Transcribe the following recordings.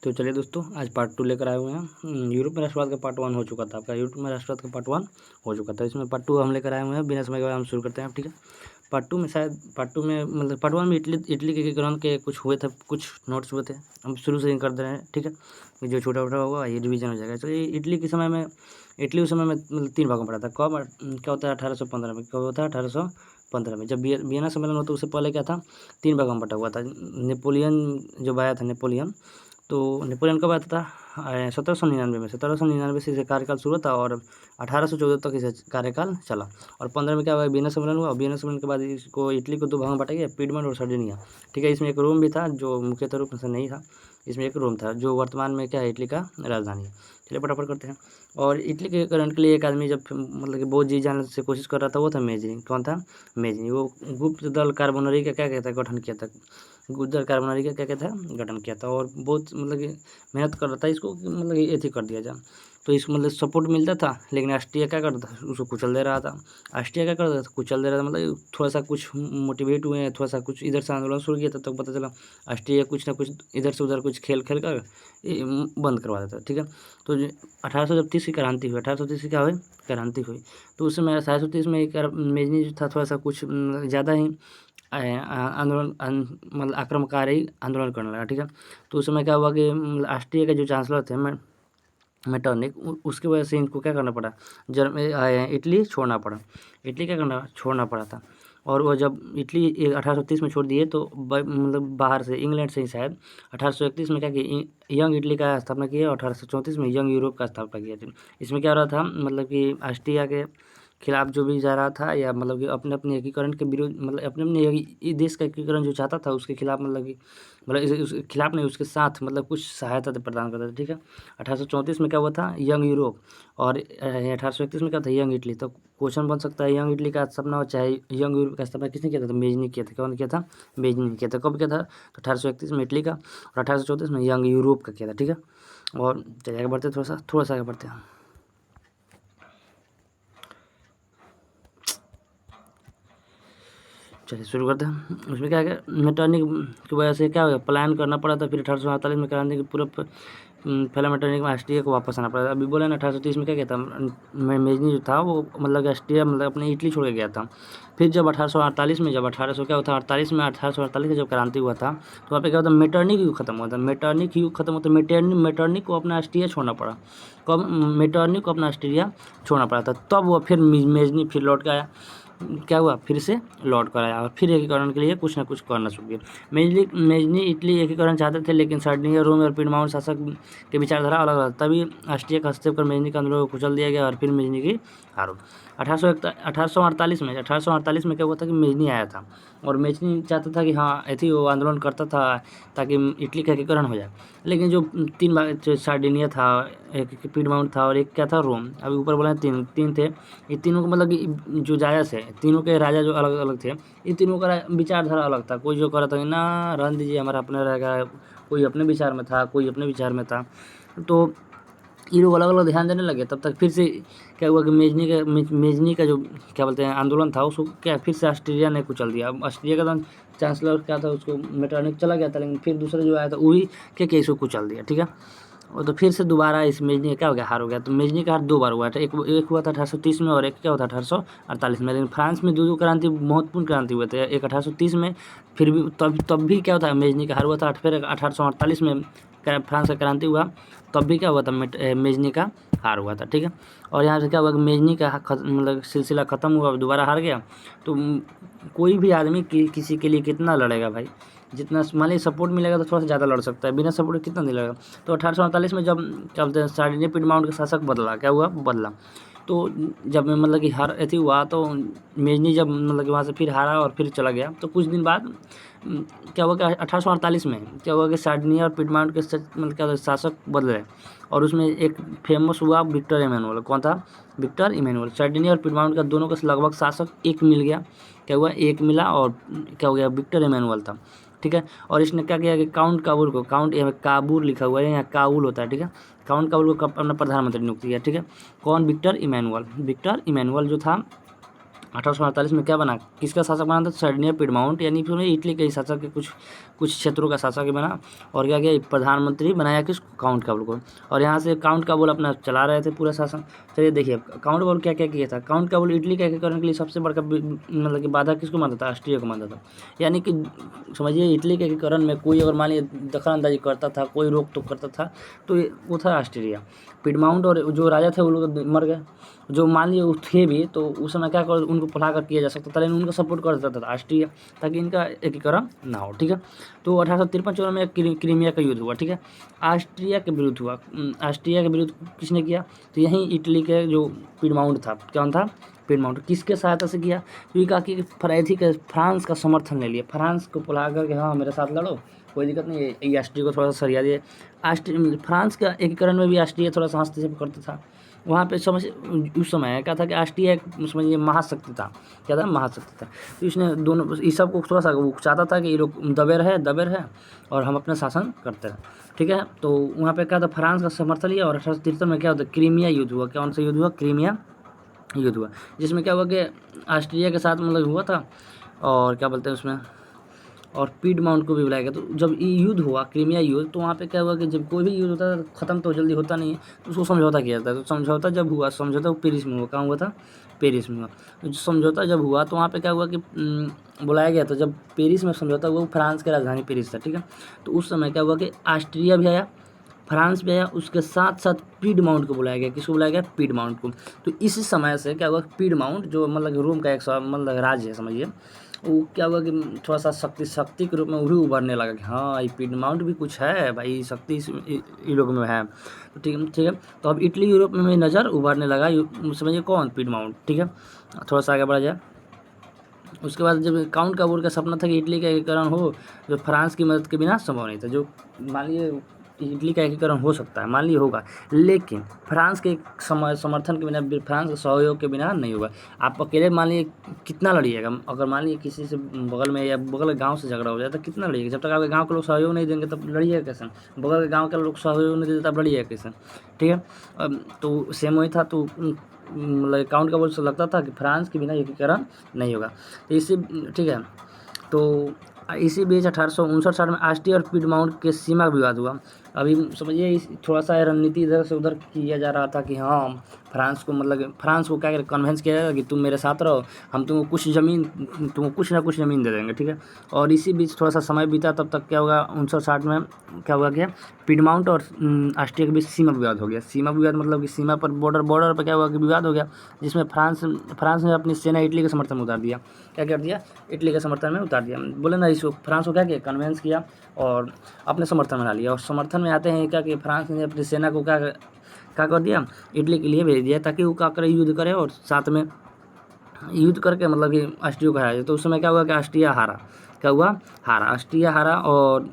तो चलिए दोस्तों, आज पार्ट 2 लेकर आए हुए हैं। यूरोप में राष्ट्रवाद का पार्ट 1 हो चुका था आपका। यूरोप में राष्ट्रवाद का पार्ट 1 हो चुका था, इसमें पार्ट 2 हम लेकर आए हुए हैं। बिना समय के बाद हम शुरू करते हैं, ठीक है। पार्ट 2 में शायद पार्ट 2 में मतलब पार्ट 1 में इटली के एकीकरण के कुछ हुए थे, कुछ नोट्स हुए थे। हम शुरू से ही कर दे रहे हैं, ठीक है। जो छोटा छोटा होगा ये रिवीजन हो जाएगा। चलिए, इटली के समय में, इटली उस समय में मतलब 3 भागों में पड़ा था। कब क्या होता है 1815 में, कब होता है 1815 में, जब वियना सम्मेलन होता है उससे पहले क्या था, 3 भागों में बटा हुआ था। नेपोलियन जब आया था, नेपोलियन, तो नेपोलियन कब आता था 1799 में। 1799 से इसे कार्यकाल शुरू था और 1814 तक इसे कार्यकाल चला। और 15 में क्या हुआ, वियना सम्मेलन हुआ। वियना सम्मेलन के बाद इसको इटली को 2 भागों में बांटा गया, पिडमोंट और सर्डिनिया, ठीक है। इसमें एक रोम भी था जो मुख्यतः रूप से नहीं था, इसमें एक रोम था जो वर्तमान में क्या है, इटली का राजधानी है। चलिए फटाफट करते हैं। और इटली के एकीकरण के लिए एक आदमी जब मतलब कि बहुत जी जान से कोशिश कर रहा था, वो था मेजनी। कौन था? मेजनी। वो गुप्त दल कार्बोनरी का क्या कहता है, गठन किया था। गुप्त दल कार्बोनरी का क्या कहता है, गठन किया था। और बहुत मतलब कि मेहनत कर रहा था इसको कि मतलब कि एथी कर दिया जाए, तो इसको मतलब सपोर्ट मिलता था। लेकिन ऑस्ट्रिया क्या करता था, उसको कुचल दे रहा था। ऑस्ट्रिया क्या करता था, कुचल दे रहा था। मतलब थोड़ा सा कुछ मोटिवेट हुए हैं, थोड़ा सा कुछ इधर से आंदोलन शुरू किया था, तब पता चला ऑस्ट्रिया कुछ ना कुछ इधर से उधर कुछ खेल खेल कर ये बंद करवा देता, ठीक है। तो 1830 की क्रांति हुई, 1830 की क्या हुई, क्रांति हुई। तो उस समय 1830 में एक मेजनी जो था थोड़ा सा कुछ ज़्यादा ही आंदोलन मतलब आक्रमणकारी आंदोलन करने लगा, ठीक है। तो उस समय क्या हुआ कि ऑस्ट्रिया के जो चांसलर थे मेटरनिक, उसकी वजह से इनको क्या करना पड़ा, इटली छोड़ना पड़ा। इटली क्या करना छोड़ना पड़ा था। और वो जब इटली 1830 में छोड़ दिए तो मतलब बाहर से, इंग्लैंड से ही शायद 1831 में क्या किया, यंग इटली का स्थापना किया। और 1834 में यंग यूरोप का स्थापना किया था। इसमें क्या हो रहा था, मतलब कि ऑस्ट्रिया के खिलाफ जो भी जा रहा था, या मतलब कि अपने अपने एकीकरण के विरोध, मतलब अपने अपने देश का एकीकरण जो चाहता था उसके खिलाफ, मतलब कि मतलब उसके खिलाफ नहीं, उसके साथ मतलब कुछ सहायता प्रदान करता था, ठीक है। 1834 में क्या हुआ था, यंग यूरोप। और 1831 में क्या था, यंग इटली। तो क्वेश्चन बन सकता है, यंग इटली का स्थापना हो चाहे यंग यूरोप का स्थापना किसने किया था, तो मेजनी किया था। कौन किया था, मेजनी ने किया था। कब किया था, तो 1831 में इटली का, और 1834 में यंग यूरोप का किया था, ठीक है। और चलिए आगे बढ़ते, थोड़ा सा आगे बढ़ते हैं। चलिए शुरू करते हैं। उसमें क्या है, मेटरनिक की वजह से क्या हो गया, पलायन करना पड़ा था। फिर 1848 में क्रांति के पूरा पहला मेटरनिक में ऑस्ट्रिया को वापस आना पड़ा था। अभी बोला ना 1830 में क्या कहता, मेजनी जो था वो मतलब ऑस्ट्रिया मतलब अपने इटली छोड़ के गया था। फिर जब 1848 में, जब 1800 क्या होता है 48 में, 1848 में जब क्रांति हुआ था, तो वहाँ पे क्या होता है, मेटरनिक युग खत्म हुआ था। मेटरनिक युग खत्म होता, मेटरनिक को अपना ऑस्ट्रिया छोड़ना पड़ा। कब मेटरनिक को अपना ऑस्ट्रिया छोड़ना पड़ा था, तब वो फिर मेजनी फिर लौट के आया। क्या हुआ, फिर से लौट कर आया और फिर एकीकरण के लिए कुछ ना कुछ करना शुरू किया। मेजनी इटली एकीकरण चाहते थे, लेकिन सर्डिनिया, रोम और पिडमाउंट शासक की विचारधारा अलग अलग। तभी ऑस्ट्रिया का हस्तक्षेप कर मेजनी का आंदोलन को कुचल दिया गया और फिर मेजनी की हार हुई। 1848 में क्या हुआ था कि मेजनी आया था, और मेजनी चाहता था कि हाँ ऐसे वो आंदोलन करता था ताकि इटली का एकीकरण हो जाए। लेकिन जो 3 भाग, सार्डिनिया था, एक पिडमाउंट था और एक क्या था, रोम। अभी ऊपर बोला 3 थे। ये तीनों को मतलब कि जो जायस है, तीनों के राजा जो अलग अलग थे, इन तीनों का विचारधारा अलग था। कोई जो कह रहा था कि ना रहने दीजिए, हमारा अपना रहेगा, कोई अपने विचार में था, कोई अपने विचार में था। तो ये लोग अलग अलग ध्यान देने लगे। तब तक फिर से क्या हुआ कि मेजनी का जो क्या बोलते हैं आंदोलन था, उसको क्या फिर से ऑस्ट्रिया ने कुचल दिया। अब ऑस्ट्रिया का चांसलर क्या था, उसको मेटरनिक चला गया था, लेकिन फिर दूसरा जो आया था वही क्या इसको कुचल दिया, ठीक है। और तो फिर से दोबारा इस मेजनी का क्या हो गया, हार हो गया। तो मेजनी का हार 2 बार हुआ था, एक हुआ था 1830 में और एक क्या हुआ था 1848 में। लेकिन फ्रांस में दो क्रांति, महत्वपूर्ण क्रांति हुए थे। एक 1830 में, फिर भी तब भी क्या होता है, मेजनी का हार हुआ था। फिर 1848 में फ्रांस का क्रांति हुआ, तब भी क्या हुआ था, मेजनी का हार हुआ था, ठीक है। और यहाँ से क्या हुआ कि मेजनी का मतलब सिलसिला ख़त्म हुआ, दोबारा हार गया। तो कोई भी आदमी किसी के लिए कितना लड़ेगा भाई, जितना मान लीजिए सपोर्ट मिलेगा तो थोड़ा सा ज़्यादा लड़ सकता है, बिना सपोर्ट के कितना नहीं लड़ेगा। तो 1848 में जब क्या बोलते हैं सार्डिनिया पिडमाउंट का शासक बदला, क्या हुआ, बदला। तो जब मतलब कि हार ऐसी हुआ, तो मेजनी जब मतलब कि वहाँ से फिर हारा और फिर चला गया, तो कुछ दिन बाद क्या हुआ कि 1848 में क्या हुआ कि सार्डिनिया और पिडमाउंट के मतलब क्या शासक बदले। और उसमें एक फेमस हुआ विक्टर इमैनुअल। कौन था, विक्टर इमैनुअल। सार्डिनिया और पिडमाउंट का दोनों का लगभग शासक एक मिल गया, क्या हुआ, एक मिला, और क्या हो गया, विक्टर इमैनुअल था, ठीक है। और इसने क्या किया कि काउंट काबुल को, काउंट यहाँ काबुल लिखा हुआ है, यहाँ काबुल होता है, ठीक है। काउंट काबुल को अपना प्रधानमंत्री नियुक्त किया, ठीक है। कौन, विक्टर इमैनुअल। विक्टर इमैनुअल जो था 1848 में क्या बना, किसका शासक बना था, सार्डिनिया पिडमाउंट, यानी फिर इटली के शासक के कुछ क्षेत्रों का शासक बना और क्या किया, प्रधानमंत्री बनाया किसको, काउंट काबुल को। और यहाँ से काउंट काबुल अपना चला रहे थे पूरा शासन। चलिए देखिए काउंट काबुल क्या क्या किया था। काउंट काबुल इटली का एकीकरण के लिए सबसे बड़का मतलब कि बाधा किसको मानता था, ऑस्ट्रिया को मानता था। यानी कि समझिए इटली के एकीकरण में कोई अगर मान लीजिए दखल अंदाजी करता था, कोई रोक टोक करता था, तो वो था ऑस्ट्रिया। पिडमाउंट और जो राजा थे वो लोग मर गए, जो मान लिए थे भी, तो उस समय क्या कर उनको भुला कर किया जा सकता था, लेकिन उनका सपोर्ट कर सकता था ऑस्ट्रिया, ताकि इनका एकीकरण ना हो। ठीक है, तो 1853-54 में क्रीमिया का युद्ध हुआ। ठीक है, ऑस्ट्रिया के विरुद्ध हुआ। ऑस्ट्रिया के विरुद्ध किसने किया, तो यहीं इटली के जो पिडमाउंट था, कौन था, पिडमाउंट। किसके सहायता से किया, क्योंकि कहा कि फ्रांस का समर्थन ले लिया, फ्रांस को बुला करके हाँ मेरे साथ लड़ो, कोई दिक्कत नहीं है, ये ऑस्ट्रिया को थोड़ा सा सरिया दिए। फ्रांस का एकीकरण में भी ऑस्ट्रिया थोड़ा सा हस्तक्षेप करता था। वहाँ पे समझ उस समय क्या था कि ऑस्ट्रिया एक समझिए महाशक्ति था, क्या था, महाशक्ति था। तो इसने दोनों इस सब को थोड़ा सा वो चाहता था कि ये लोग दबे रहे और हम अपना शासन करते रहे। ठीक है, तो वहाँ पे क्या था, फ्रांस का समर्थन लिया। और 1873 में क्या होता है, क्रीमिया युद्ध हुआ। कौन सा युद्ध हुआ, क्रीमिया युद्ध हुआ, जिसमें क्या हुआ कि ऑस्ट्रिया के साथ मतलब हुआ था, और क्या बोलते हैं उसमें, और पिडमाउंट को भी बुलाया गया। तो जब ये युद्ध हुआ, क्रीमिया युद्ध, तो वहाँ पे क्या हुआ कि जब कोई भी युद्ध होता है ख़त्म तो जल्दी होता नहीं है, तो उसको समझौता किया जाता है। तो समझौता जब हुआ, समझौता वो पेरिस में हुआ। कहाँ हुआ था, पेरिस में हुआ। तो समझौता जब हुआ तो वहाँ पे क्या हुआ कि बुलाया गया था। जब पेरिस में समझौता हुआ, फ्रांस की राजधानी पेरिस था। ठीक है, तो उस समय क्या हुआ कि ऑस्ट्रिया भी आया, फ्रांस भी आया, उसके साथ साथ पिडमाउंट को बुलाया गया। किसको बुलाया गया, पिडमाउंट को। तो इसी समय से क्या हुआ, पिडमाउंट जो मतलब रोम का एक मतलब राज्य है समझिए, वो क्या हुआ कि थोड़ा सा शक्ति के रूप में वो भी उभरने लगा कि हाँ ये पिडमाउंट भी कुछ है भाई, शक्ति इन लोगों में है। तो ठीक है, तो अब इटली यूरोप में नज़र उभरने लगा, समझिए कौन, पिडमाउंट। ठीक है, थोड़ा सा आगे बढ़ा जाए। उसके बाद जब काउंट काबूल का सपना था कि इटली का एकीकरण हो, जो फ्रांस की मदद के बिना संभव नहीं था। जो मान लिए इटली का एकीकरण हो सकता है, मान लिए होगा, लेकिन फ्रांस के समर्थन के बिना, फ्रांस के सहयोग के बिना नहीं होगा। आप अकेले मान लिए कितना लड़िएगा, अगर मान लिए किसी से बगल में या बगल के गांव से झगड़ा हो जाए तो कितना लड़िएगा, जब तक आपके गांव के लोग सहयोग नहीं देंगे तब लड़िएगा कैसे, बगल के गाँव के लोग सहयोग नहीं देते तब लड़िएगा कैसे। ठीक है, तो सेम वही था। तो मतलब काउंट काबूल से लगता था कि फ्रांस के बिना एकीकरण नहीं होगा। तो इसी ठीक है, तो इसी बीच 1859 में ऑस्ट्रिया और पिडमाउंट के सीमा विवाद हुआ। अभी समझिए थोड़ा सा रणनीति इधर से उधर किया जा रहा था कि हाँ फ्रांस को मतलब फ्रांस को क्या कन्वेंस किया जाएगा कि तुम मेरे साथ रहो, हम तुमको कुछ ज़मीन, तुमको कुछ ना कुछ ज़मीन दे देंगे। ठीक है, और इसी बीच थोड़ा सा समय बीता, तब तक क्या होगा 1960 में क्या हुआ कि पिडमाउंट और ऑस्ट्रिया के बीच सीमा विवाद हो गया। सीमा विवाद मतलब कि सीमा पर बॉर्डर पर क्या हुआ कि विवाद हो गया, जिसमें फ्रांस ने अपनी सेना इटली के समर्थन में उतार दिया। क्या कर दिया, इटली के समर्थन में उतार दिया। बोले ना इसको फ्रांस को क्या किया, कन्वेंस किया और अपने समर्थन में ला लिया। और समर्थन में आते हैं क्या कि फ्रांस ने अपनी सेना को क्या कर दिया, इटली के लिए भेज दिया, ताकि वो क्या करे, युद्ध करे और साथ में युद्ध करके मतलब कि ऑस्ट्रिया को हराया जाए। तो उस समय क्या हुआ कि ऑस्ट्रिया हारा। क्या हुआ, हारा, ऑस्ट्रिया हारा। और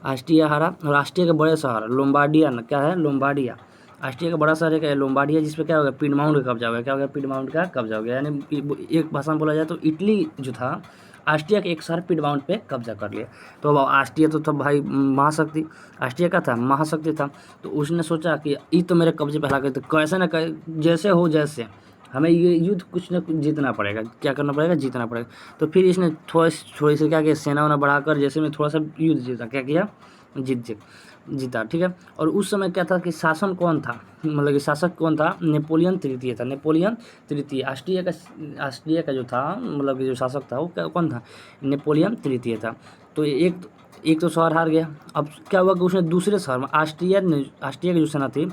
ऑस्ट्रिया के बड़े शहर लोम्बार्डिया, क्या है, लोम्बार्डिया, ऑस्ट्रिया का बड़ा शहर है लोम्बार्डिया, जिस पे क्या हो गया, पिडमाउंट का कब्जा हो गया। क्या हो गया, पिडमाउंट का कब्जा हो गया। यानी एक भाषा में बोला जाए तो इटली जो था ऑस्ट्रिया के एक शहर पिडमाउंट पे कब्जा कर लिया। तो अब ऑस्ट्रिया तो था भाई महाशक्ति, ऑस्ट्रिया का था महाशक्ति था। तो उसने सोचा कि ये तो मेरे कब्जे पे हला कर, तो कैसे ना जैसे हो जैसे हमें ये युद्ध कुछ ना कुछ जीतना पड़ेगा। क्या करना पड़ेगा, जीतना पड़ेगा। तो फिर इसने थोड़ी सी क्या किया, सेना वना बढ़ाकर जैसे में थोड़ा सा युद्ध जीता। क्या किया, जीता। ठीक है, और उस समय क्या था कि शासन कौन था, मतलब कि शासक कौन था, नेपोलियन तृतीय था। नेपोलियन तृतीय ऑस्ट्रिया का जो था मतलब कि जो शासक था वो कौन था, नेपोलियन तृतीय था। तो एक तो शहर हार गया। अब क्या हुआ कि उसने दूसरे शहर में ऑस्ट्रिया की जो सेना थी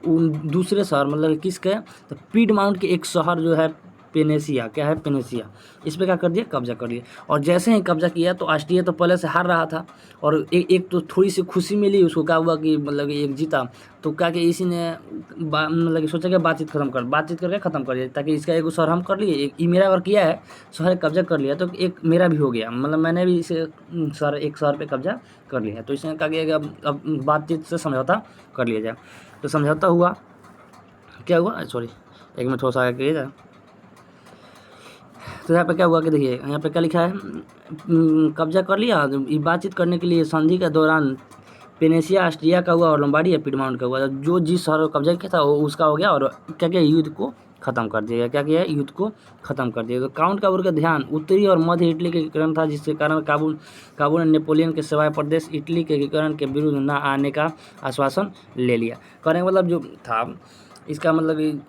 उन दूसरे शहर मतलब किसके, तो पिडमाउंट के एक शहर जो है पेनेसिया, क्या है, पेनेसिया, इस पे क्या कर दिया, कब्जा कर दिया। और जैसे ही कब्जा किया तो ऑस्ट्रिया तो पहले से हार रहा था, और एक तो थोड़ी सी खुशी मिली उसको, क्या हुआ कि मतलब कि एक जीता। तो क्या कि इसी ने मतलब कि सोचा कि बातचीत करके ख़त्म कर दिया, ताकि इसका एक शहर हम कर लिए, एक ये मेरा अगर किया है शहर कब्जा कर लिया तो एक मेरा भी हो गया, मतलब मैंने भी इसे एक शहर पे कब्जा कर लिया। तो इसने कहा कि अब बातचीत से समझौता कर लिया जाए। तो समझौता हुआ, क्या हुआ, सॉरी एक मिनट थोड़ा सा आगे किया जाए। तो यहाँ पे क्या हुआ कि देखिए यहाँ पे क्या लिखा है, कब्जा कर लिया। ये बातचीत करने के लिए संधि के दौरान पेनेसिया ऑस्ट्रिया का हुआ और लोम्बार्डिया पिडमाउंट का हुआ। जो जिस शहर को कब्जा किया था वो उसका हो गया, और क्या क्या युद्ध को ख़त्म कर दिया गया। क्या किया? युद्ध को ख़त्म कर दिया। तो काउंट काबूल का ध्यान उत्तरी और मध्य इटली के एकीकरण था, जिसके कारण काबुल ने नेपोलियन के सिवाय प्रदेश इटली के एकीकरण के विरुद्ध न आने का आश्वासन ले लिया। कहने का मतलब जो था, इसका मतलब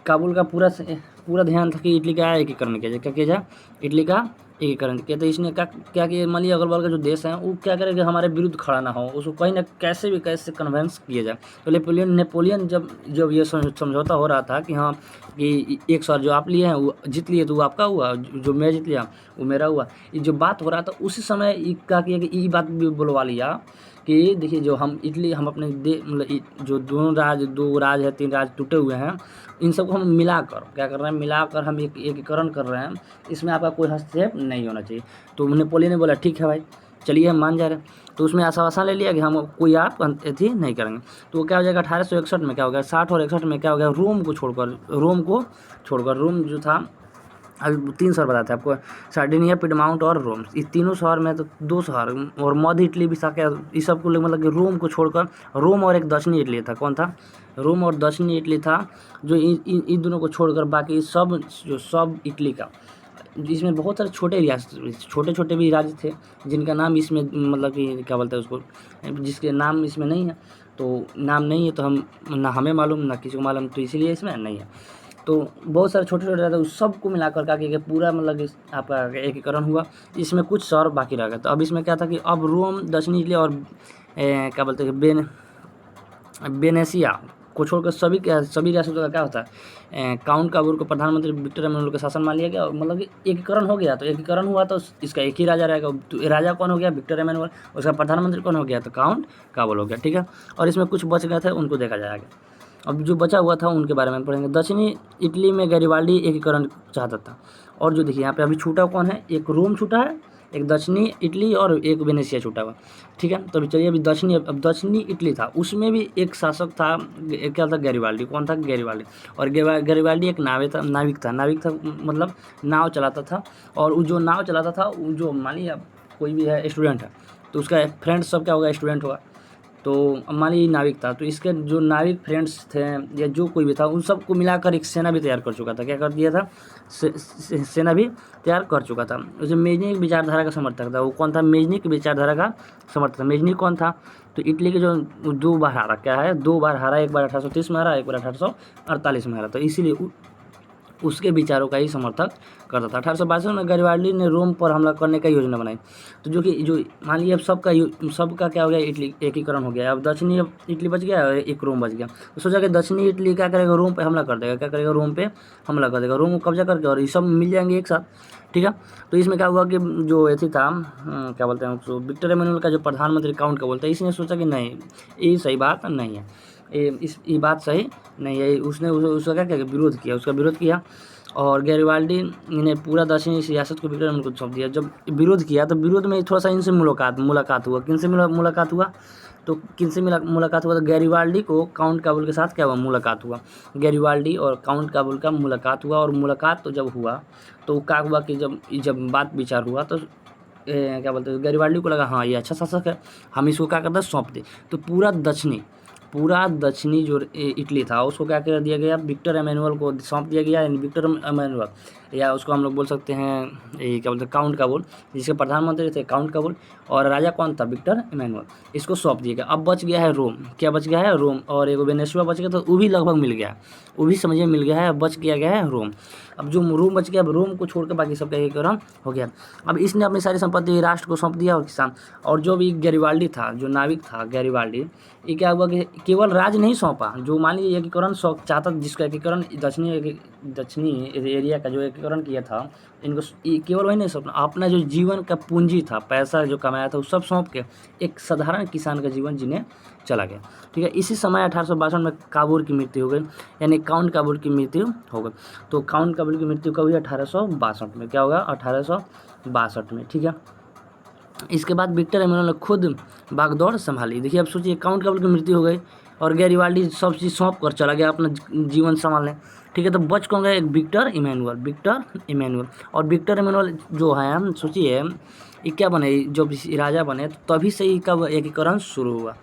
काबुल का पूरा ध्यान था कि इटली का एकीकरण किया जाए। क्या किया जाए? इटली का एकीकरण किया। तो इसने क्या किया, मान लीजिए अगल बगल का जो देश है वो क्या करेगा, हमारे विरुद्ध खड़ा ना हो, उसको कहीं ना कैसे कन्वेंस किया जाए। तो नेपोलियन जब ये समझौता हो रहा था कि हाँ कि एक शहर जो आप लिए हैं वो जीत लिए तो वो आपका हुआ, जो मैं जीत लिया वो मेरा हुआ, ये जो बात हो रहा था उसी समय क्या किया कि ये बात भी बुलवा लिया कि देखिए जो हम अपने मतलब जो दो राज है, 3 राज टूटे हुए हैं, इन सबको हम मिलाकर क्या कर रहे हैं, मिलाकर हम एक एकीकरण कर रहे हैं, इसमें आपका कोई हस्तक्षेप नहीं होना चाहिए। तो नेपोलियन ने बोला ठीक है भाई, चलिए हम मान जा रहे हैं। तो उसमें आश्वासन ले लिया कि हम कोई आप अथी नहीं करेंगे। तो क्या हो जाएगा, 1861 में क्या हो गया, 60 और 61 में क्या हो गया, रोम को छोड़कर रोम जो था, अभी 3 शहर बताते हैं आपको, सार्डिनिया, पिडमाउंट और रोम। इस तीनों शहर में तो 2 शहर और मध्य इटली भी था क्या, इस सब को मतलब कि रोम को छोड़कर, रोम और एक दक्षिणी इटली था। कौन था? रोम और दक्षिणी इटली था। जो इन दोनों को छोड़कर बाकी सब इटली का, इसमें बहुत सारे छोटे भी राज्य थे जिनका नाम इसमें मतलब कि क्या बोलते हैं उसको, जिसके नाम इसमें नहीं है। तो नाम नहीं है तो हम ना हमें मालूम ना किसी को मालूम, तो इसीलिए इसमें नहीं है। तो बहुत सारे छोटे राज्य उस सबको मिलाकर क्या किया, पूरा मतलब कि आपका एकीकरण हुआ। इसमें कुछ शहर बाकी रह गए। तो अब इसमें क्या था कि अब रोम, दक्षिणी इटली और क्या बोलते हैं वेनेसिया को छोड़कर सभी रियासतों का क्या होता है, काउंट काबूल को प्रधानमंत्री विक्टर एमेनुअल का शासन मान लिया गया। मतलब कि एकीकरण हो गया। तो एकीकरण हुआ तो इसका एक ही राजा रहेगा। तो राजा कौन हो गया? Victor Emmanuel. उसका प्रधानमंत्री कौन हो गया? तो काउंट काबूल हो गया। ठीक है, और इसमें कुछ बच गए थे, उनको देखा जाएगा। अब जो बचा हुआ था उनके बारे में पढ़ेंगे। दक्षिणी इटली में गैरिबाल्डी एकीकरण चाहता था। और जो देखिए यहाँ पे अभी छूटा कौन है, एक रोम छूटा है, एक दक्षिणी इटली और एक वेनेसिया छूटा हुआ। ठीक है, तो अभी चलिए अभी दक्षिणी इटली था, उसमें भी एक शासक था, क्या था, गैरिबाल्डी। कौन था? गैरिबाल्डी। और गैरिबाल्डी एक नाविक था मतलब नाव चलाता था। और वो जो नाव चलाता था, जो मान लीजिए कोई भी है स्टूडेंट है तो उसका फ्रेंड सब क्या होगा, स्टूडेंट होगा। तो मान लीजिए नाविक था, तो इसके जो नाविक फ्रेंड्स थे या जो कोई भी था उन सबको मिलाकर एक सेना भी तैयार कर चुका था। क्या कर दिया था? सेना भी तैयार कर चुका था। उसे मेजनिक विचारधारा का समर्थक था। वो कौन था? मेजनिक विचारधारा का समर्थक था। मेजनिक कौन था? तो इटली के जो 2 बार हारा, क्या है, 2 बार हारा, एक बार 1830 में हारा, एक बार 1848 में हारा। तो इसीलिए उसके विचारों का ही समर्थक करता था। 1862 में गैरिबाल्डी ने रोम पर हमला करने का योजना बनाई। तो जो मान लीजिए अब सबका क्या हो गया, इटली एकीकरण हो गया। अब दक्षिणी इटली बच गया और एक रोम बच गया। तो सोचा कि दक्षिणी इटली क्या करेगा, रोम पे हमला कर देगा। क्या करेगा? रोम पे हमला कर देगा, रोम को कब्जा करके, और ये सब मिल जाएंगे एक साथ। ठीक है, तो इसमें क्या हुआ कि जो ऐसी था क्या बोलते हैं उसको, विक्टर एमेनुअल का जो प्रधानमंत्री काउंट का बोलता है, इसने सोचा कि नहीं, ये सही बात नहीं है, ये बात सही नहीं है। उसने उसका क्या किया, विरोध किया। और गैरिबाल्डी ने पूरा दक्षिणी सियासत को विक्टर एमेनुअल को सौंप दिया। जब विरोध किया तो विरोध में थोड़ा सा इनसे मुलाकात हुआ। किनसे मुलाकात हुआ? तो किनसे मुलाकात हुआ? तो गैरिबाल्डी को काउंट काबुल के साथ क्या हुआ, मुलाकात हुआ। गैरिबाल्डी और काउंट काबुल का मुलाकात हुआ। और मुलाकात तो जब हुआ तो क्या हुआ कि जब बात विचार हुआ तो क्या बोलते हैं, गैरिबाल्डी को लगा हाँ ये अच्छा शासक है, हम इसको क्या करते हैं, सौंप दे। तो पूरा दक्षिणी जो इटली था उसको क्या कर दिया गया, विक्टर एमेनुअल को सौंप दिया गया। यानी विक्टर एमेनुअल, या उसको हम लोग बोल सकते हैं ये क्या बोलते हैं, काउंट काबुल, जिसके प्रधानमंत्री थे काउंट काबुल, और राजा कौन था, विक्टर एमेनुअल। इसको सौंप दिया गया। अब बच गया है रोम। क्या बच गया है? रोम। और एक वेनेजुएला बच गया, तो वो भी लगभग मिल गया, वो भी समझिए मिल गया है। बच गया है रोम। अब जो रोम बच गया, अब रोम को छोड़कर बाकी सब का एकीकरण हो गया। अब इसने अपनी सारी संपत्ति राष्ट्र को सौंप दिया और किसान। और जो भी गैरिबाल्डी था, जो नाविक था गैरिबाल्डी, ये क्या हुआ कि केवल राज नहीं सौंपा, जो मान लीजिए एकीकरण चाहता, जिसका एकीकरण दक्षिणी एरिया का जो एकीकरण किया था, इनको केवल वही नहीं सौंपना, अपना जो जीवन का पूंजी था, पैसा जो कमाया था, वो सब सौंप के एक साधारण किसान का जीवन जीने चला गया। ठीक है, इसी समय 1862 में काबूल की मृत्यु हो गई, यानी काउंट काबूल की मृत्यु हो गई। तो काउंट काबूल की मृत्यु कब हुई? 1862 में। क्या होगा? 1862 में। ठीक है, इसके बाद विक्टर एमेनुअल ने खुद बागडोर संभाली। देखिए अब सोचिए, काउंट काबुल की मृत्यु हो गई और गैरिबाल्डी सब चीज़ सौंप कर चला गया अपना जीवन संभालने। ठीक है, तो बच कौन गया? एक विक्टर इमैनुअल। और विक्टर इमैनुअल जो है, सोचिए ये क्या बने, जब राजा बने तभी से ही कब एकीकरण शुरू हुआ।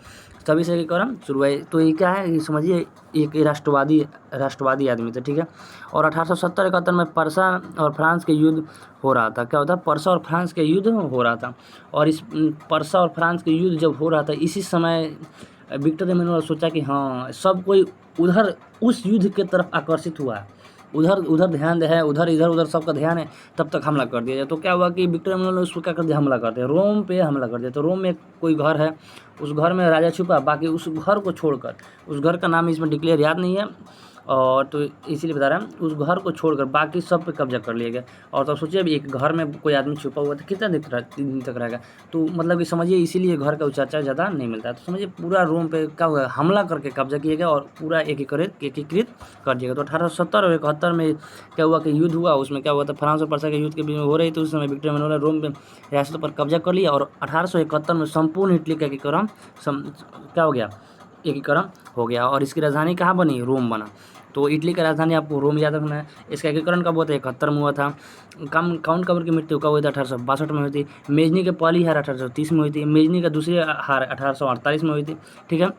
तभी से एकीकरण शुरू हुआ। तो ये क्या है, ये समझिए एक राष्ट्रवादी आदमी थे, ठीक है। और 1870-71 में पर्सा और फ्रांस के युद्ध हो रहा था। क्या होता है, पर्सा और फ्रांस के युद्ध हो रहा था। और इस पर्सा और फ्रांस के युद्ध जब हो रहा था, इसी समय विक्टर एमेनुएल सोचा कि हाँ सब कोई उधर उस युद्ध के तरफ आकर्षित हुआ है, उधर ध्यान है, इधर उधर सबका ध्यान है, तब तक हमला कर दिया जाए। तो क्या हुआ कि विक्टर एमेनुएल ने उसको क्या कर दिया, हमला कर दिया, रोम पे हमला कर दिया। तो रोम में कोई घर है, उस घर में राजा छुपा, बाकी उस घर को छोड़कर, उस घर का नाम इसमें डिक्लेयर याद नहीं है, और तो इसीलिए बता रहा हूँ, उस घर को छोड़कर बाकी सब पे कब्जा कर लिया गया। और तो सोचिए अभी एक घर में कोई आदमी छुपा हुआ था, कितना दिन तक रहेगा। तो मतलब कि समझिए इसीलिए घर का चर्चा ज़्यादा नहीं मिलता है। तो समझिए पूरा रोम पे क्या हुआ, हमला करके कब्जा किया गया और पूरा एकीकृत कर दिया गया। तो 1870 और 71 में क्या हुआ कि युद्ध हुआ। उसमें क्या हुआ था, फ्रांस और पर्सा के युद्ध के बीच में हो रही थी। उस समय विक्टर एमेनुएल ने रोम में रियासतों पर कब्जा कर लिया और 1871 में संपूर्ण इटली का एकीकरण क्या हो गया, एकीकरण हो गया। और इसकी राजधानी कहाँ बनी, रोम बना। तो इटली का राजधानी आपको रोम याद रखना है। इसका एकीकरण कब हुआ था, 71 में हुआ था। काउंट कबर की मृत्यु कब हुई थी, 1862 में हुई थी। मेजनी की पहली हार 1830 में हुई थी। मेजनी का दूसरी हार 1848 में हुई थी, ठीक है।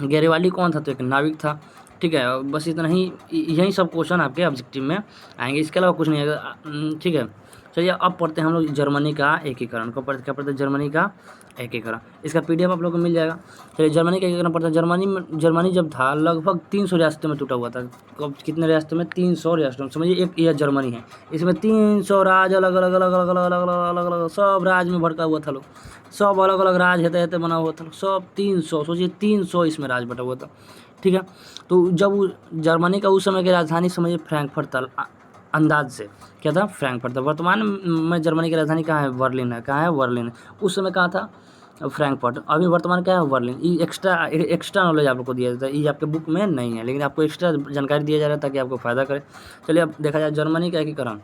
गैरिबाल्डी कौन था, तो एक नाविक था, ठीक है। बस इतना ही, यही सब क्वेश्चन आपके ऑब्जेक्टिव में आएंगे, इसके अलावा कुछ नहीं आएगा, ठीक है। चलिए अब पढ़ते हैं हम लोग जर्मनी का एकीकरण। क्या पढ़ते हैं, जर्मनी का एकीकरण। इसका PDF आप लोग को मिल जाएगा। चलिए जर्मनी का एकीकरण पढ़ते हैं। जर्मनी जब था लगभग 300 रियासतों में टूटा हुआ था। कितने रियासतों में, 300 रियासतों में। समझिए एक यह जर्मनी है, इसमें 300 राज अलग अलग अलग अलग अलग अलग अलग अलग सब राज में भड़का हुआ था लोग, सब अलग अलग राज हेते बना हुआ था सब 300। सोचिए 300 इसमें राज बटा हुआ था, ठीक है। तो जब जर्मनी का उस समय की राजधानी समझिए फ्रैंकफर्ट था, अंदाज से क्या था, फ्रैंकफर्ट था। वर्तमान में जर्मनी की राजधानी कहाँ है, बर्लिन है। कहाँ है, बर्लिन है। उस समय कहाँ था, फ्रैंकफर्ट। अभी वर्तमान क्या है, बर्लिन। ये एक्स्ट्रा नॉलेज आप लोग को दिया जाता है, ये आपके बुक में नहीं है, लेकिन आपको एक्स्ट्रा जानकारी दिया जा रहा है ताकि आपको फायदा करे। चलिए अब देखा जाए जर्मनी का एकीकरण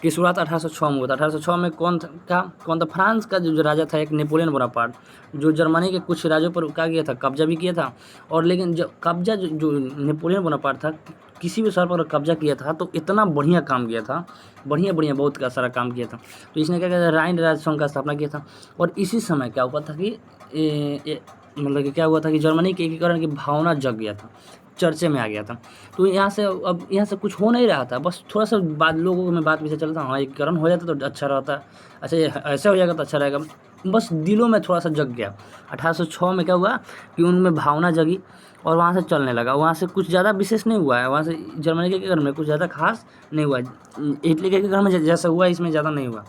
की शुरुआत 1806 में हुआ था। 1806 में कौन था, फ्रांस का जो राजा था, एक नेपोलियन बोनापार्ट, जो जर्मनी के कुछ राज्यों पर क्या किया था, कब्जा भी किया था। और लेकिन जो कब्जा जो नेपोलियन बोनापार्ट था, किसी भी शहर पर कब्जा किया था तो इतना बढ़िया काम किया था, बढ़िया बहुत का सारा काम किया था। तो इसने क्या किया था, राइन राज संघ का स्थापना किया था। और इसी समय क्या हुआ था कि मतलब कि क्या हुआ था कि जर्मनी के एकीकरण की भावना जग गया था, चर्चे में आ गया था। तो यहाँ से कुछ हो नहीं रहा था, बस थोड़ा सा लोगों में बात पीछे चलता, हाँ एकीकरण हो जाता तो अच्छा रहता, अच्छा ये ऐसे हो जाएगा तो अच्छा रहेगा, बस दिलों में थोड़ा सा जग गया। 1806 में क्या हुआ कि उनमें भावना जगी और वहाँ से चलने लगा। वहाँ से कुछ ज़्यादा विशेष नहीं हुआ है, वहाँ से जर्मनी के एकीकरण में कुछ ज़्यादा खास नहीं हुआ। इटली के एकीकरण में जैसा हुआ इसमें ज़्यादा नहीं हुआ।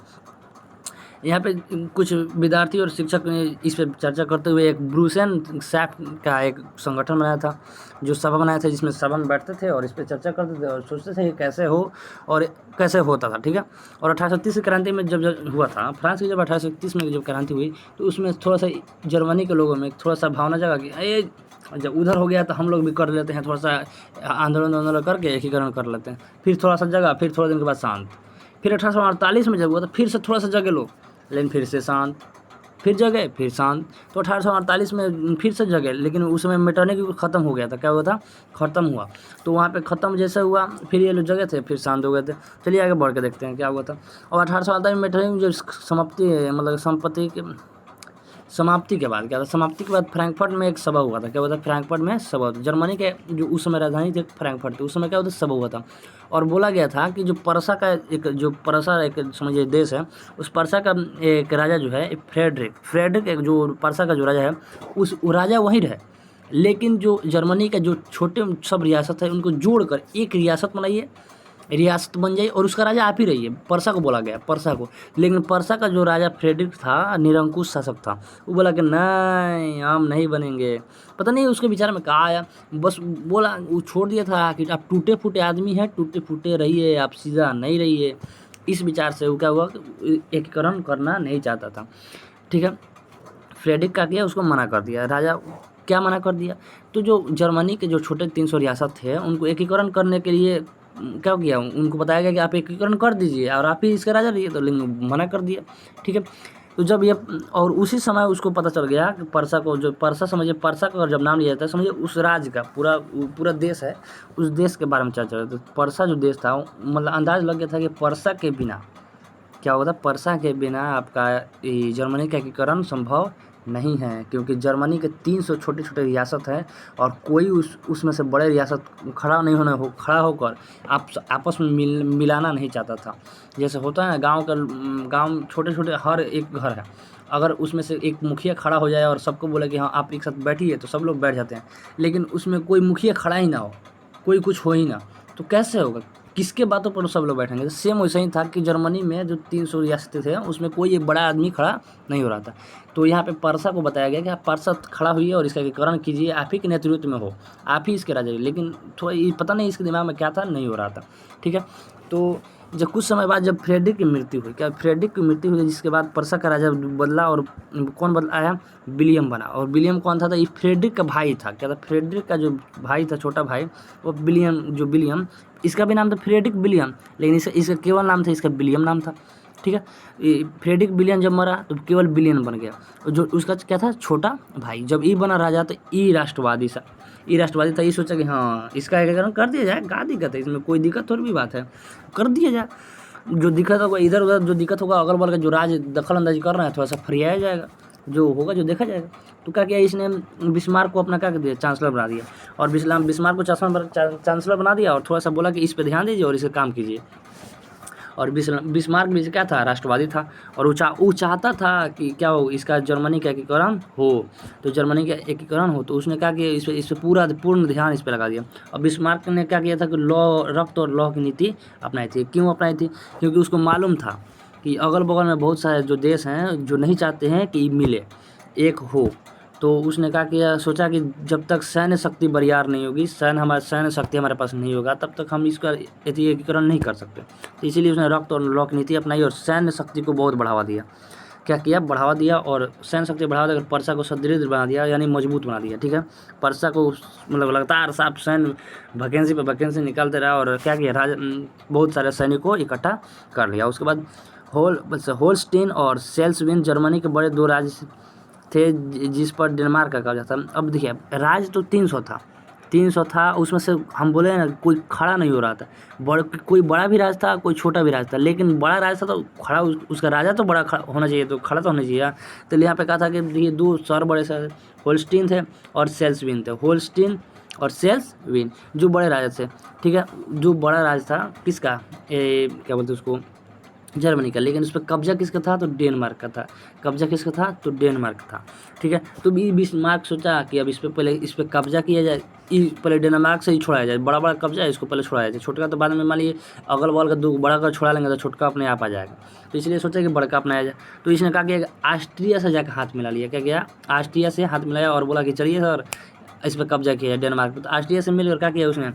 यहाँ पे कुछ विद्यार्थी और शिक्षक ने इस पर चर्चा करते हुए एक ब्रूसेन सैप का एक संगठन बनाया था, जो सभा बनाया था, जिसमें सभा में बैठते थे और इस पर चर्चा करते थे और सोचते थे कि कैसे हो और कैसे होता था, ठीक है। और 1830 की क्रांति में जब हुआ था, फ्रांस की जब 1831 में जब क्रांति हुई तो उसमें थोड़ा सा जर्मनी के लोगों में थोड़ा सा भावना जगा कि ये जब उधर हो गया तो हम लोग भी कर लेते हैं, थोड़ा सा आंदोलन करके एकीकरण कर लेते हैं। फिर थोड़ा सा जगा, फिर थोड़े दिन के बाद शांत। फिर 1848 में जब हुआ तो फिर से थोड़ा सा जगे लोग, लेकिन फिर से शांत, फिर जगह फिर शांत। तो 1848 में फिर से जगह, लेकिन उस समय मेटर्निटी खत्म हो गया था। क्या हुआ था, खत्म हुआ। तो वहाँ पे ख़त्म जैसे हुआ फिर ये लोग जगह थे, फिर शांत हो गए थे। चलिए आगे बढ़ के देखते हैं क्या हुआ था। और 1848 में मेटर्निटी जो समाप्ति के बाद क्या था, समाप्ति के बाद फ्रैंकफर्ट में एक सभा हुआ था। क्या हुआ था, फ्रैंकफर्ट में सभा हुआ था। जर्मनी के जो उस समय राजधानी थी फ्रैंकफर्ट थी, उस समय क्या हुआ था, सभा हुआ था। और बोला गया था कि जो पर्सा एक समझिए देश है, उस पर्सा का एक राजा जो है फ्रेडरिक एक जो पर्सा का जो राजा है, वो राजा वहीं रहे, लेकिन जो जर्मनी का जो छोटे सब रियासत है उनको जोड़कर एक रियासत बनाइए, रियासत बन जाए और उसका राजा आप ही रहिए। पर्सा को बोला गया, पर्सा को। लेकिन पर्सा का जो राजा फ्रेडरिक था, निरंकुश शासक था, वो बोला कि नहीं हम नहीं बनेंगे। पता नहीं उसके विचार में कहा आया, बस बोला, वो छोड़ दिया था कि आप टूटे फूटे आदमी हैं, टूटे फूटे रहिए, आप सीधा नहीं रहिए। इस विचार से वो क्या हुआ कि एकीकरण करना नहीं चाहता था, ठीक है। फ्रेडरिक का किया, उसको मना कर दिया राजा। क्या मना कर दिया, तो जो जर्मनी के जो छोटे 300 रियासत थे उनको एकीकरण करने के लिए क्या किया, उनको बताया गया कि आप एकीकरण कर दीजिए और आप ही इसका राजा रहिए, तो लेकिन मना कर दिया, ठीक है। तो जब ये और उसी समय उसको पता चल गया कि पर्सा को, जो पर्सा समझिए, पर्सा का जब नाम लिया जाता है समझिए उस राज्य का पूरा देश है, उस देश के बारे में चर्चा होती है। तो पर्सा जो देश था, मतलब अंदाज लग गया था कि पर्सा के बिना क्या होता, पर्सा के बिना आपका जर्मनी का एकीकरण संभव नहीं है, क्योंकि जर्मनी के 300 छोटे-छोटे रियासत हैं और कोई उसमें से बड़े रियासत खड़ा होकर आपस में मिलाना नहीं चाहता था। जैसे होता है ना गाँव छोटे-छोटे हर एक घर है, अगर उसमें से एक मुखिया खड़ा हो जाए और सबको बोले कि हाँ आप एक साथ बैठिए, तो सब लोग बैठ जाते हैं। लेकिन उसमें कोई मुखिया खड़ा ही ना हो, कोई कुछ हो ही ना, तो कैसे होगा? किसके बातों पर सब लोग बैठेंगे? सेम वैसा ही था कि जर्मनी में जो 300 रियासतें थे, उसमें कोई एक बड़ा आदमी खड़ा नहीं हो रहा था। तो यहाँ पे परसा को बताया गया कि आप परसा खड़ा हुई है और इसका एकीकरण कीजिए, आप ही के नेतृत्व में हो, आप ही इसके राजा। लेकिन थोड़ा ये पता नहीं इसके दिमाग में क्या था, नहीं हो रहा था। ठीक है, तो जब कुछ समय बाद जब फ्रेडरिक की मृत्यु हुई, फ्रेडरिक की मृत्यु हुई, जिसके बाद परसा का राजा बदला और कौन बदला आया? विलियम बना। और विलियम कौन था? ये फ्रेडरिक का भाई था। क्या था? फ्रेडरिक का जो भाई था, छोटा भाई, वो विलियम, इसका भी नाम था फ्रेडरिक विलियम, लेकिन इसका केवल नाम था, इसका विलियम नाम था। ठीक है, फ्रेडरिक विलियम जब मरा तो केवल विलियम बन गया। जो उसका क्या था? छोटा भाई। जब ई बना राजा तो ई राष्ट्रवादी था। ये सोचा कि हाँ इसका एकीकरण कर दिया जाए, क्या दिक्कत है इसमें? कोई दिक्कत थोड़ी भी बात है, कर दिया जाए। जो दिक्कत होगा इधर उधर, जो दिक्कत होगा अगल बगल का जो राज दखल अंदाजी कर रहे हैं, थोड़ा सा फरियाया जाएगा, जो होगा जो देखा जाएगा। तो क्या किया इसने? बिस्मार्क को अपना क्या कर दिया? चांसलर बना दिया। और बिस्मार्क को चांसलर बना दिया और थोड़ा सा बोला कि इस पे ध्यान दीजिए और इसे काम कीजिए। और बिस्मार्क भी क्या था? राष्ट्रवादी था। और वो चाहता था कि क्या हो, इसका जर्मनी का एकीकरण हो। तो जर्मनी का एकीकरण हो तो उसने क्या किया? इस पे पूर्ण ध्यान इस पे लगा दिया। और बिस्मार्क ने क्या किया था कि रक्त और लॉ की नीति अपनाई थी। क्यों अपनाई थी? क्योंकि उसको मालूम था कि अगल बगल में बहुत सारे जो देश हैं जो नहीं चाहते हैं कि मिले, एक हो। तो उसने क्या किया? सोचा कि जब तक सैन्य शक्ति बरियार नहीं होगी, सैन्य शक्ति हमारे पास नहीं होगा, तब तक हम इसका एकीकरण नहीं कर सकते। तो इसीलिए उसने रक्त और लॉ की नीति अपनाई और सैन्य शक्ति को बहुत बढ़ावा दिया। क्या किया? बढ़ावा दिया, और सैन्य शक्ति बढ़ावा देकर परसा को सुदृढ़ बना दिया, यानी मजबूत बना दिया। ठीक है, परसा को मतलब लगातार साफ सैन्य वैकेंसी पे वैकेंसी निकालते रहा और क्या किया? बहुत सारे सैनिकों को इकट्ठा कर लिया। उसके बाद होल्स्टीन और सेल्सविन जर्मनी के बड़े 2 राज्य थे जिस पर डेनमार्क का कब्जा था। अब देखिए, राज्य तो 300 था, उसमें से हम बोले ना कोई खड़ा नहीं हो रहा था। कोई बड़ा भी राज था, कोई छोटा भी राज था, लेकिन बड़ा राज था तो खड़ा उसका राजा तो बड़ा होना चाहिए, तो खड़ा तो होना चाहिए। तो यहाँ पे कहा था कि देखिए 2 शहर बड़े शहर होल्स्टीन थे और सेल्सविन थे। होल्स्टीन और सेल्सविन जो बड़े राजा थे। ठीक है, जो बड़ा राज था किसका? क्या बोलते उसको? जर्मनी का। लेकिन उस पर कब्जा किसका था? तो डेनमार्क का था। कब्जा किसका था? तो डेनमार्क था। ठीक है, तो बिस्मार्क सोचा कि अब इस पे कब्जा किया जाए, पहले डेनमार्क से ही छुड़ाया जाए। बड़ा कब्जा है, इसको पहले छुड़ाया जाए, छोटका तो बाद में मान लीजिए अगल बगल का 2 बड़ा का छुड़ा लेंगे तो छोटका अपने आप आ जाएगा। तो इसलिए सोचा कि बड़का अपनाया जाए। तो इसने कहा कि ऑस्ट्रिया से जाकर हाथ मिला लिया। क्या किया? ऑस्ट्रिया से हाथ मिलाया और बोला कि चलिए सर इस पर कब्जा किया है डेनमार्क पर। तो ऑस्ट्रिया से मिलकर क्या किया उसने?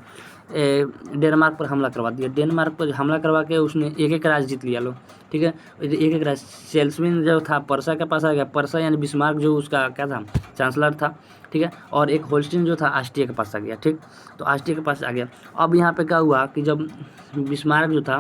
डेनमार्क पर हमला करवा दिया। डेनमार्क पर हमला करवा के उसने एक राज्य जीत लिया। लो ठीक है, एक राज्य। सेल्सविन जो था परसा के पास आ गया। परसा यानी बिस्मार्क जो उसका क्या था? चांसलर था। ठीक है, और एक होल्स्टीन जो था ऑस्ट्रिया के पास आ गया। ठीक, तो ऑस्ट्रिया के पास आ गया। अब यहाँ पे क्या हुआ कि जब बिस्मार्क जो था,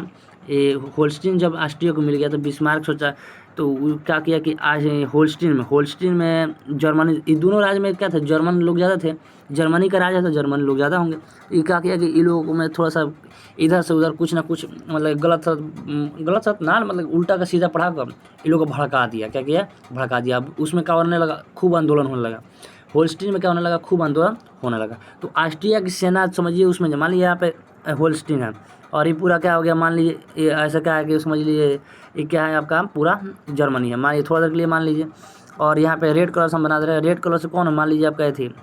होल्स्टीन जब ऑस्ट्रिया को मिल गया तो बिस्मार्क सोचा, तो क्या किया कि आज होल्स्टीन में जर्मनी, ये दोनों राज्य में क्या था? जर्मन लोग ज़्यादा थे, जर्मनी का राजा था, जर्मन लोग ज़्यादा होंगे। ये क्या किया कि इन लोगों में थोड़ा सा इधर से उधर कुछ ना कुछ मतलब गलत ना, मतलब उल्टा का सीधा पढ़ा कर इन लोगों को भड़का दिया। क्या किया? भड़का दिया। अब उसमें क्या होने लगा? खूब आंदोलन होने लगा। होल्स्टीन में क्या होने लगा? खूब आंदोलन होने लगा। तो ऑस्ट्रिया की सेना समझिए उसमें, मान लीजिए यहाँ पे होल्स्टीन है और ये पूरा क्या हो गया? मान लीजिए ये ऐसा क्या है कि समझ लीजिए ये क्या है आपका? पूरा जर्मनी है। मान लीजिए थोड़ा देर के लिए मान लीजिए, और यहाँ पे रेड कलर से हम बना दे रहे हैं। रेड कलर से कौन है? मान लीजिए आपका थी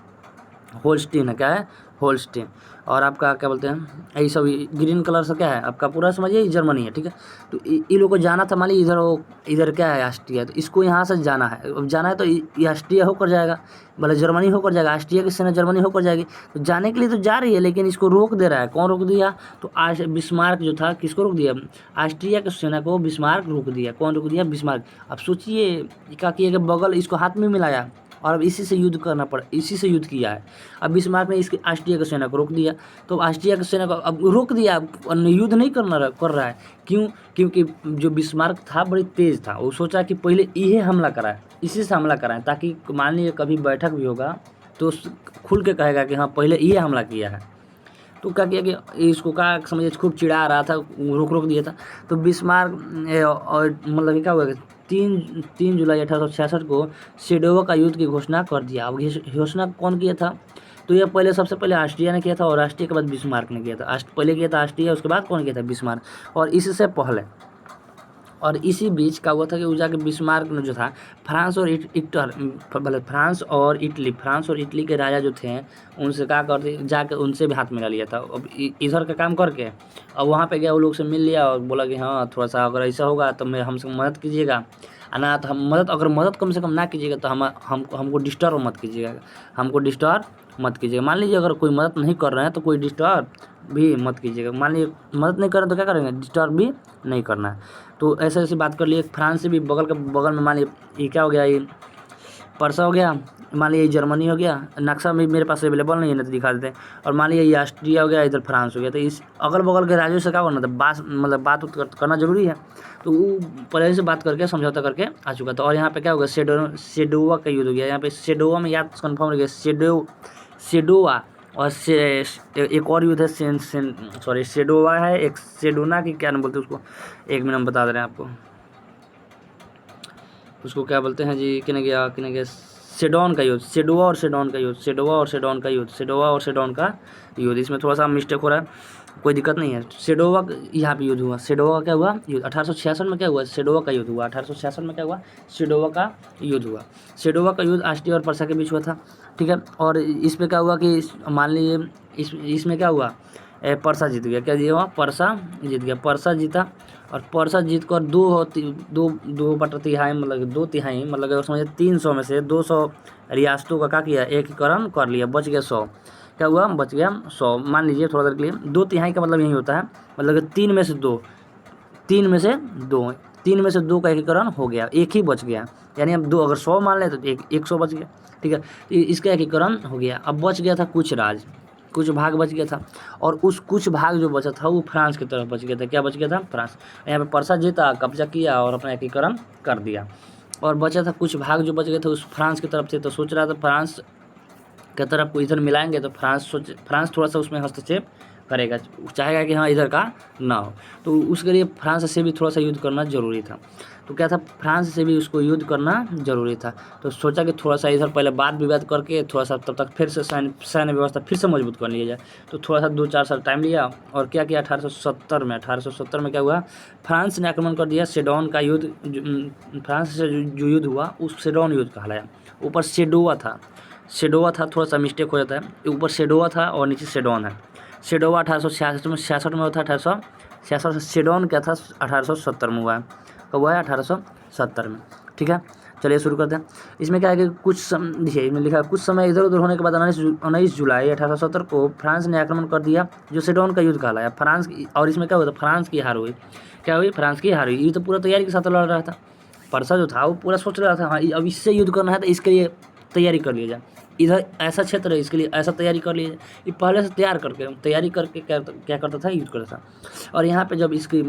होल्स्टीन है। क्या है? होल्स्टीन। और आपका क्या बोलते हैं? यही सब ग्रीन कलर से क्या है आपका? पूरा समझिए जर्मनी है। ठीक है, तो इन लोगों को जाना था, मान लीजिए इधर क्या है? ऑस्ट्रिया। तो इसको यहाँ से जाना है। अब जाना है तो ये ऑस्ट्रिया होकर जाएगा, मतलब जर्मनी होकर जाएगा। ऑस्ट्रिया की सेना जर्मनी होकर जाएगी। तो जाने के लिए तो जा रही है, लेकिन इसको रोक दे रहा है। कौन रोक दिया? तो आज बिस्मार्क जो था, किसको रोक दिया? ऑस्ट्रिया की सेना को बिस्मार्क रोक दिया। कौन रोक दिया? बिस्मार्क। अब सोचिए क्या किया कि बगल इसको हाथ में मिलाया और अब इसी से युद्ध करना पड़ा, इसी से युद्ध किया है। अब बिस्मार्क ने इसकी ऑस्ट्रिया की सेना को रोक दिया। तो ऑस्ट्रिया की सेना को अब रोक दिया, युद्ध नहीं कर रहा है। क्यों? क्योंकि जो बिस्मार्क था बड़ी तेज़ था। वो सोचा कि पहले ये हमला कराए, इसी से हमला कराएं, ताकि मान लीजिए कभी बैठक भी होगा तो खुल के कहेगा कि हाँ पहले ये हमला किया है। तो क्या किया कि इसको क्या समझिए खूब चिढ़ा रहा था, रोक दिया था। तो बिस्मार्क और मतलब क्या हुआ 3 जुलाई 1866 को सेडोवा का युद्ध की घोषणा कर दिया। अब ये घोषणा कौन किया था? तो ये पहले सबसे पहले ऑस्ट्रिया ने किया था और ऑस्ट्रिया के बाद बिस्मार्क ने किया था। पहले किया था ऑस्ट्रिया, उसके बाद कौन किया था? बिस्मार्क। और इससे पहले और इसी बीच क्या हुआ था कि वो जाके बिस्मार्क ने जो था फ्रांस और इटली के राजा जो थे उनसे क्या करते, जाके उनसे भी हाथ मिला लिया था। अब इधर का काम करके अब वहाँ पे गया, वो लोग से मिल लिया और बोला कि हाँ थोड़ा सा अगर ऐसा होगा तो मैं हमसे मदद कीजिएगा, ना तो हम मदद कम से कम ना कीजिएगा तो हमको डिस्टर्ब मत कीजिएगा, मान लीजिए अगर कोई मदद नहीं कर रहे हैं तो कोई डिस्टर्ब भी मत कीजिएगा। मान लीजिए मदद नहीं कर रहे तो क्या करेंगे? डिस्टर्ब भी नहीं करना है। तो ऐसे ऐसी बात कर लिए। फ्रांस से भी बगल में मान लीजिए ये क्या हो गया, ये परसा हो गया, मान लीजिए जर्मनी हो गया, नक्शा में मेरे पास अवेलेबल नहीं है ना तो दिखा देते हैं। और मान लीजिए ये ऑस्ट्रिया हो गया, इधर फ्रांस हो गया। तो इस अगल बगल के राज्यों से क्या करना था? बात करना जरूरी है। तो वो पहले से बात करके समझौता करके आ चुका था। और यहाँ पे क्या होगा? सेडोवा का युद्ध हो गया। यहाँ पे सेडोवा में याद कन्फर्म हो गया, सेडोवा और एक और युद्ध है सेडोवा है, एक सेडोना की क्या नाम बोलते हैं उसको, एक मिनट हम बता दे रहे हैं आपको, उसको क्या बोलते हैं जी, किने गया सेडोन का युद्ध, सेडोवा और सेडोन का युद्ध। इसमें थोड़ा सा मिस्टेक हो रहा है, कोई दिक्कत नहीं है। सेडोवा यहाँ पे युद्ध हुआ। सेडोवा का क्या हुआ? युद्ध 1866 में क्या हुआ? सेडोवा का युद्ध हुआ। 1866 में क्या हुआ? सेडोवा का युद्ध हुआ। सेडोवा का युद्ध ऑस्ट्रिया और पर्सा के बीच हुआ था, ठीक है। और इस पे क्या हुआ कि मान लीजिए इसमें क्या हुआ? पर्सा जीत गया। क्या दिया हुआ? पर्सा जीत गया। पर्सा जीता और पर्सा जीत कर 2/3 मतलब 2/3 मतलब अगर समझिए 300 में से 200 रियासतों का क्या किया? एकीकरण कर लिया, बच गया 100। क्या हुआ? बच गया 100। मान लीजिए थोड़ा देर के लिए 2/3 का मतलब यही होता है, मतलब 3 में से 2 का एकीकरण हो गया, एक ही बच गया। यानी अब 2 अगर 100 मान लें तो 100 बच गया, ठीक है। तो इसका एकीकरण हो गया। अब बच गया था कुछ भाग बच गया था, और उस कुछ भाग जो बचा था वो फ्रांस की तरफ बच गया था। क्या बच गया था? फ्रांस। यहाँ पे पर्सा जीता, कब्जा किया और अपना एकीकरण कर दिया। और बचा था कुछ भाग जो बच गए थे उस फ्रांस की तरफ से। तो सोच रहा था फ्रांस की तरफ को इधर मिलाएंगे तो फ्रांस थोड़ा सा उसमें हस्तक्षेप करेगा, चाहेगा कि हाँ इधर का ना हो। तो उसके लिए फ्रांस से भी थोड़ा सा युद्ध करना जरूरी था। तो क्या था? फ्रांस से भी उसको युद्ध करना जरूरी था। तो सोचा कि थोड़ा सा इधर पहले वाद विवाद करके थोड़ा सा तब तक फिर से सैन्य व्यवस्था फिर से मजबूत कर लिया जाए। तो थोड़ा सा 2-4 साल टाइम लिया और क्या किया? 1870 में क्या हुआ? फ्रांस ने आक्रमण कर दिया। सेडोन का युद्ध, फ्रांस से जो युद्ध हुआ उस सेडोन युद्ध कहलाया। ऊपर सेडोवा था, थोड़ा सा मिस्टेक हो जाता है, ऊपर सेडोवा था और नीचे सेडोन है। सेडोवा 1866 में हुआ था, 1866। सेडोन क्या था? 1870 में हुआ है। कब हुआ है? 1870 में, ठीक है। चलिए शुरू करते हैं। इसमें क्या है कि देखिए इसमें लिखा है कुछ समय इधर उधर होने के बाद 19 जुलाई 1870 को फ्रांस ने आक्रमण कर दिया, जो सेडोन का युद्ध कहलाया। और इसमें क्या हुआ था? फ्रांस की हार हुई। क्या हुई? फ्रांस की हार हुई। ये तो पूरा तैयारी के साथ लड़ रहा था। पर्सा जो था वो पूरा सोच रहा था हाँ अब इससे युद्ध करना है तो इसके लिए तैयारी कर लिया जाए, इधर ऐसा क्षेत्र है इसके लिए ऐसा तैयारी कर लिया जाए। ये पहले से तैयारी करके क्या करता था? युद्ध करता था। और यहाँ पे जब इसकी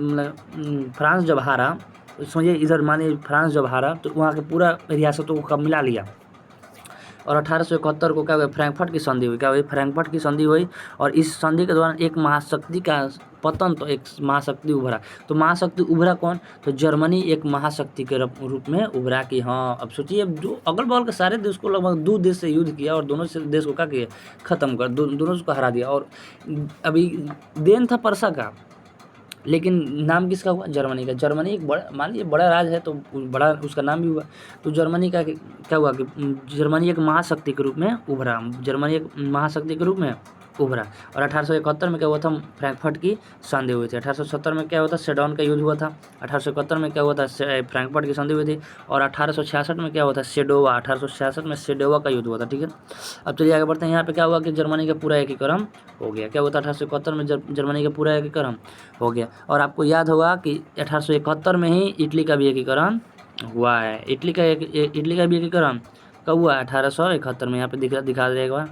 फ्रांस जब हारा, समझिए इधर मानिए फ्रांस जब हारा तो वहाँ के पूरा रियासतों को कब मिला लिया। और 1871 को क्या हुआ? फ्रैंकफर्ट की संधि हुई। क्या हुई? फ्रैंकफर्ट की संधि हुई। और इस संधि के दौरान एक महाशक्ति का पतन, तो एक महाशक्ति उभरा। तो महाशक्ति उभरा कौन? तो जर्मनी एक महाशक्ति के रूप में उभरा कि हाँ अब सोचिए जो अगल बगल के सारे देश को लगभग 2 देश से युद्ध किया और दोनों से देश को क्या किया? खत्म कर दोनों को हरा दिया। और अभी देन था पर्सा का, लेकिन नाम किसका हुआ? जर्मनी का। जर्मनी एक बड़ा, मान लीजिए बड़ा राज है तो बड़ा उसका नाम भी हुआ। तो जर्मनी का क्या हुआ कि जर्मनी एक महाशक्ति के रूप में उभरा। और 1871 में क्या हुआ था? फ्रैंकफर्ट की संधि हुई थी। 1870 में क्या हुआ था? सेडोन का युद्ध हुआ था। 1871 में क्या हुआ था? फ्रैंकफर्ट की संधि हुई थी। और 1866 में क्या हुआ था? सेडोवा। 1866 में सेडोवा का युद्ध हुआ था, ठीक है। अब चलिए आगे बढ़ते हैं। यहाँ पे क्या हुआ कि जर्मनी का पूरा एकीकरण हो गया। क्या हुआ था? 1871 में जर्मनी का पूरा एकीकरण हो गया। और आपको याद होगा कि 1871 में ही इटली का भी एकीकरण हुआ है। इटली का भी एकीकरण कब हुआ? 1871 में। यहाँ पे दिखा देगा।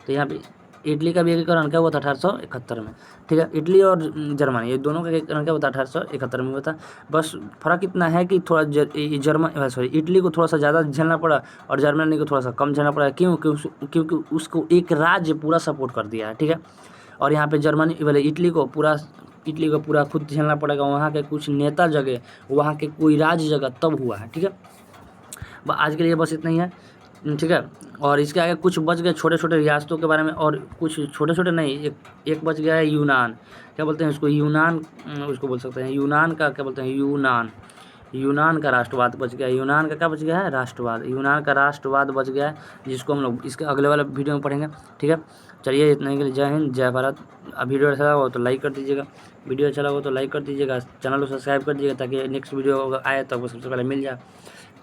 तो यहाँ पे इटली का भी एकीकरण क्या हुआ था? 1871 में, ठीक है। इटली और जर्मनी ये दोनों का एकीकरण क्या होता है? 1871 में हुआ था। बस फर्क इतना है कि थोड़ा इटली को थोड़ा सा ज़्यादा झेलना पड़ा और जर्मनी को थोड़ा सा कम झेलना पड़ा। क्योंकि उसको एक राज्य पूरा सपोर्ट कर दिया है, ठीक है। और यहाँ पे इटली को पूरा इटली का पूरा खुद झेलना पड़ेगा, वहाँ के कुछ नेता जगह, वहाँ के कोई राज्य जगह, तब हुआ है। ठीक है, आज के लिए बस इतना ही है। ठीक है, और इसके आगे कुछ बच गए छोटे छोटे रियासतों के बारे में, और कुछ छोटे छोटे नहीं, एक बच गया है यूनान, क्या बोलते हैं उसको, यूनान, उसको बोल सकते हैं यूनान का, क्या बोलते हैं, यूनान का राष्ट्रवाद बच गया है। यूनान का क्या बच गया है, राष्ट्रवाद, यूनान का राष्ट्रवाद बच गया है, जिसको हम लोग इसके अगले वाले वीडियो में पढ़ेंगे। ठीक है, चलिए इतना ही के लिए जय हिंद जय भारत। वीडियो अच्छा लगा हो तो लाइक कर दीजिएगा, वीडियो अच्छा लगा हो तो लाइक कर दीजिएगा, चैनल को सब्सक्राइब कर दीजिएगा ताकि नेक्स्ट वीडियो आए तो आपको सबसे पहले मिल जाए।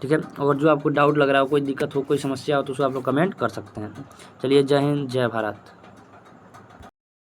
ठीक है, और जो आपको डाउट लग रहा हो, कोई दिक्कत हो, कोई समस्या हो, तो उसको आप लोग कमेंट कर सकते हैं। चलिए जय हिंद जय भारत।